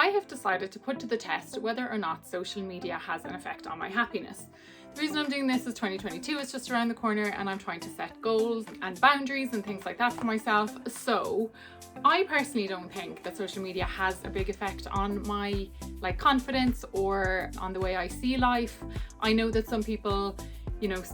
I have decided to put to the test whether or not social media has an effect on my happiness. The reason I'm doing this is 2022 is just around the corner and I'm trying to set goals and boundaries and things like that for myself. So I personally don't think that social media has a big effect on my confidence or on the way I see life. I know that some people,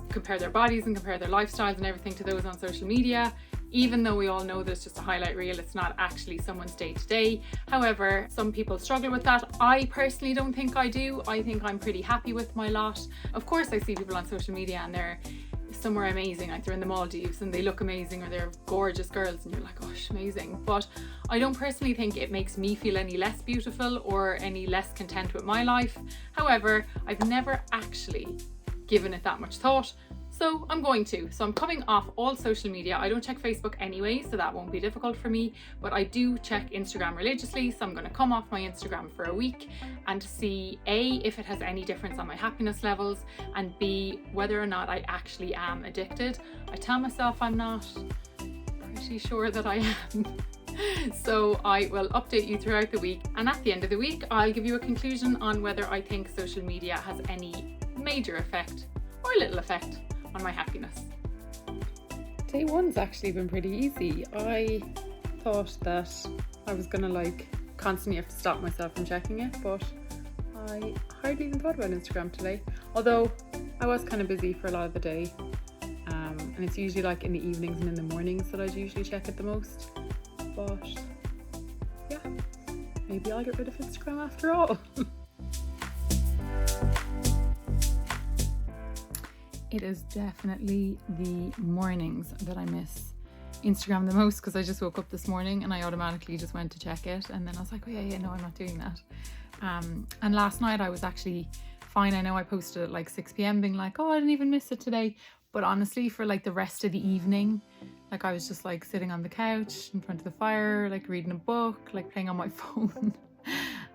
compare their bodies and compare their lifestyles and everything to those on social media. Even though we all know that it's just a highlight reel, it's not actually someone's day to day. However, some people struggle with that. I personally don't think I do. I think I'm pretty happy with my lot. Of course, I see people on social media and they're somewhere amazing, like they're in the Maldives and they look amazing, or they're gorgeous girls and you're like, gosh, amazing. But I don't personally think it makes me feel any less beautiful or any less content with my life. However, I've never actually given it that much thought. So I'm going to. So I'm coming off all social media. I don't check Facebook anyway, so that won't be difficult for me, but I do check Instagram religiously. So I'm going to come off my Instagram for a week and see A, if it has any difference on my happiness levels, and B, whether or not I actually am addicted. I tell myself I'm not, pretty sure that I am. So I will update you throughout the week, and at the end of the week I'll give you a conclusion on whether I think social media has any major effect or little effect on my happiness. Day one's actually been pretty easy. I thought that I was gonna constantly have to stop myself from checking it, but I hardly even thought about Instagram today. Although I was kind of busy for a lot of the day, and it's usually in the evenings and in the mornings that I'd usually check it the most. But yeah, maybe I'll get rid of Instagram after all. It is definitely the mornings that I miss Instagram the most, because I just woke up this morning and I automatically just went to check it, and then I was like, oh yeah, no, I'm not doing that. And last night I was actually fine. I know I posted at 6 p.m. being like, oh, I didn't even miss it today. But honestly, for the rest of the evening, I was just sitting on the couch in front of the fire, reading a book, playing on my phone.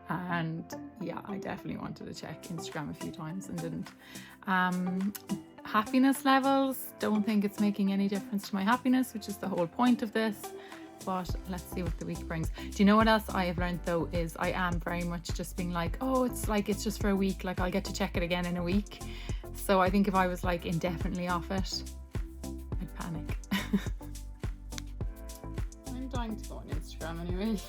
And yeah, I definitely wanted to check Instagram a few times and didn't. Happiness levels, don't think it's making any difference to my happiness, which is the whole point of this. But let's see what the week brings. Do you know what else I have learned though, is I am very much just being it's just for a week, I'll get to check it again in a week. So I think if I was indefinitely off it, I'd panic. I'm dying to go on Instagram anyway.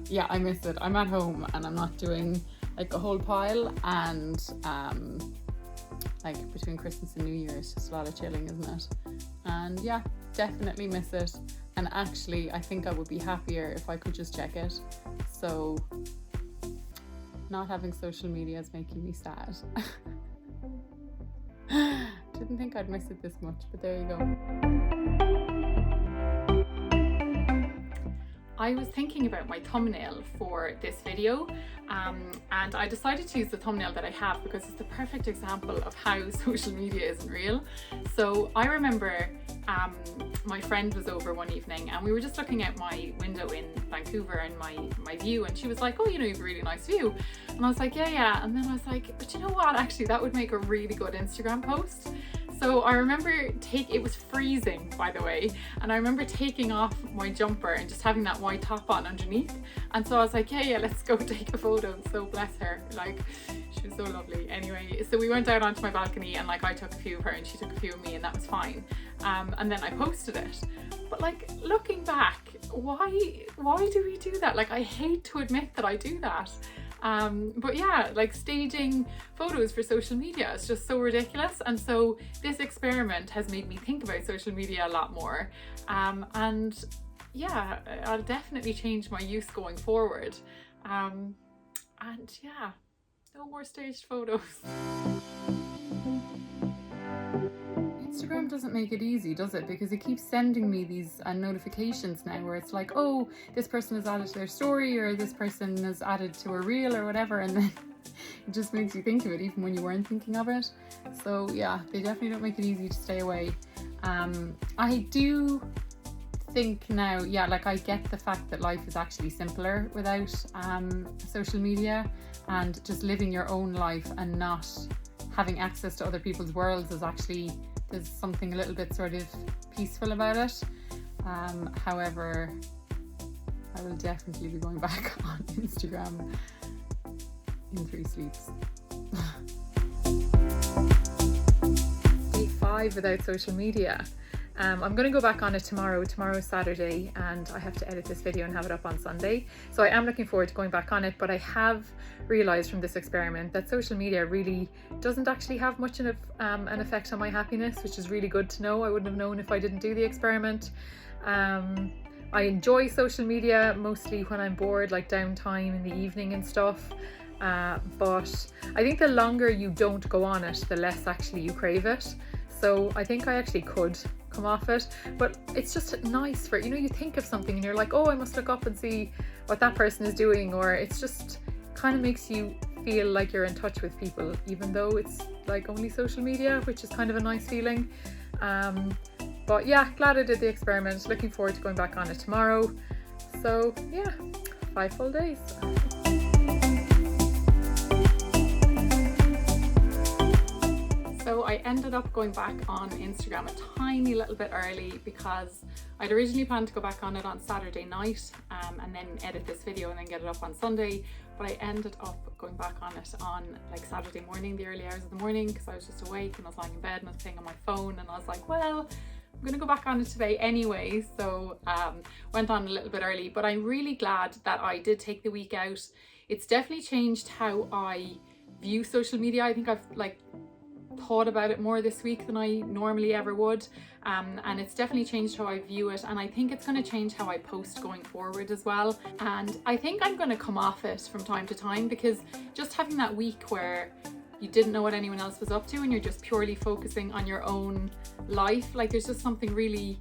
Yeah, I miss it. I'm at home and I'm not doing a whole pile, and between Christmas and New Year it's just a lot of chilling, isn't it? And yeah, definitely miss it. And actually I think I would be happier if I could just check it. So not having social media is making me sad. Didn't think I'd miss it this much, but there you go. I was thinking about my thumbnail for this video, and I decided to use the thumbnail that I have because it's the perfect example of how social media isn't real. So I remember my friend was over one evening and we were just looking out my window in Vancouver and my view, and she was like, oh, you have a really nice view. And I was like, yeah. And then I was like, but you know what, actually that would make a really good Instagram post. So I remember it was freezing, by the way, and I remember taking off my jumper and just having that white top on underneath. And so I was like, yeah, let's go take a photo. So bless her, she was so lovely. Anyway, so we went out onto my balcony and I took a few of her and she took a few of me, and that was fine. And then I posted it. But looking back, why do we do that? I hate to admit that I do that. But yeah, staging photos for social media is just so ridiculous. And so this experiment has made me think about social media a lot more. And yeah, I'll definitely change my use going forward. And yeah, no more staged photos. Instagram doesn't make it easy, does it? Because it keeps sending me these notifications now where it's oh, this person has added to their story, or this person has added to a reel or whatever, and then it just makes you think of it even when you weren't thinking of it. So yeah, they definitely don't make it easy to stay away. I do think now, yeah, I get the fact that life is actually simpler without social media, and just living your own life and not having access to other people's worlds is actually, there's something a little bit sort of peaceful about it. However, I will definitely be going back on Instagram in 3 sleeps. Day 5 without social media. I'm going to go back on it tomorrow. Tomorrow's Saturday and I have to edit this video and have it up on Sunday. So I am looking forward to going back on it, but I have realised from this experiment that social media really doesn't actually have much of an effect on my happiness, which is really good to know. I wouldn't have known if I didn't do the experiment. I enjoy social media mostly when I'm bored, like downtime in the evening and stuff. But I think the longer you don't go on it, the less actually you crave it. So I think I actually could come off it, but it's just nice for, you think of something and you're like, oh, I must look up and see what that person is doing, or it's just kind of makes you feel like you're in touch with people, even though it's like only social media, which is kind of a nice feeling. But yeah, glad I did the experiment. Looking forward to going back on it tomorrow. So yeah, 5 full days. So I ended up going back on Instagram a tiny little bit early because I'd originally planned to go back on it on Saturday night and then edit this video and then get it up on Sunday, but I ended up going back on it on like Saturday morning, the early hours of the morning, because I was just awake and I was lying in bed and I was playing on my phone, and I was like, well, I'm gonna go back on it today anyway. So went on a little bit early, but I'm really glad that I did take the week out. It's definitely changed how I view social media. I think I've thought about it more this week than I normally ever would, and it's definitely changed how I view it, and I think it's going to change how I post going forward as well. And I think I'm going to come off it from time to time, because just having that week where you didn't know what anyone else was up to and you're just purely focusing on your own life, like there's just something really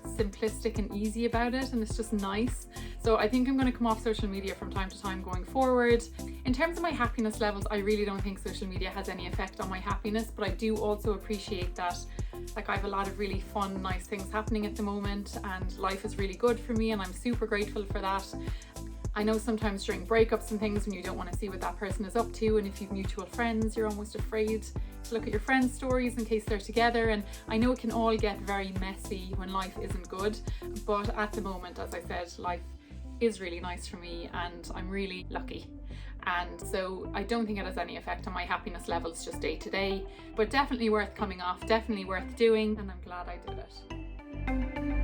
simplistic and easy about it, and it's just nice. So I think I'm going to come off social media from time to time going forward. In terms of my happiness levels, I really don't think social media has any effect on my happiness, but I do also appreciate that I have a lot of really fun, nice things happening at the moment, and life is really good for me, and I'm super grateful for that. I know sometimes during breakups and things, when you don't want to see what that person is up to, and if you've mutual friends, you're almost afraid to look at your friends' stories in case they're together, and I know it can all get very messy when life isn't good, but at the moment, as I said, life is really nice for me and I'm really lucky. And so I don't think it has any effect on my happiness levels just day to day, but definitely worth coming off, definitely worth doing, and I'm glad I did it.